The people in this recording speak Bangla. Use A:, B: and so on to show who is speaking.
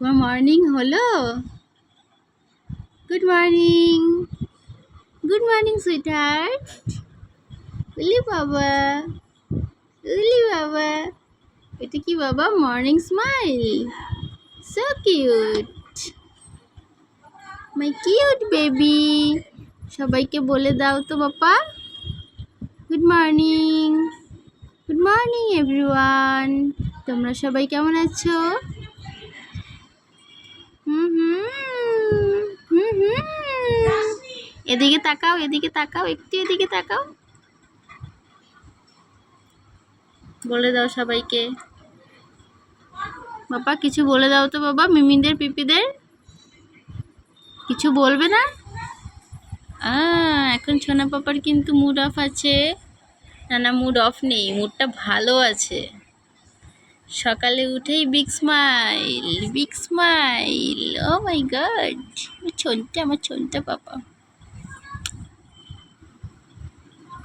A: তোমার মর্নিং হলো? Good morning, good morning sweetheart. উলি বাবা, উলি বাবা, এটা কি বাবা? Morning smile, so cute, my cute baby. সবাইকে বলে দাও তো বাবা, good morning, good morning everyone. তোমরা সবাই কেমন আছো? এদিকে তাকাও, এদিকে তাকাও, একটু এদিকে তাকাও। বলে দাও সবাইকে বাবা, কিছু বলে দাও তো বাবা। মিমিদের পিপিদের কিছু বলবে না? এখন সোনা পাপার কিন্তু মুড অফ আছে। না, মুড অফ নেই, মুডটা ভালো আছে। সকালে উঠেই বিগ স্মাইল, বিগ স্মাইল। ও মাই গড, আমার ছোনটা পাপা।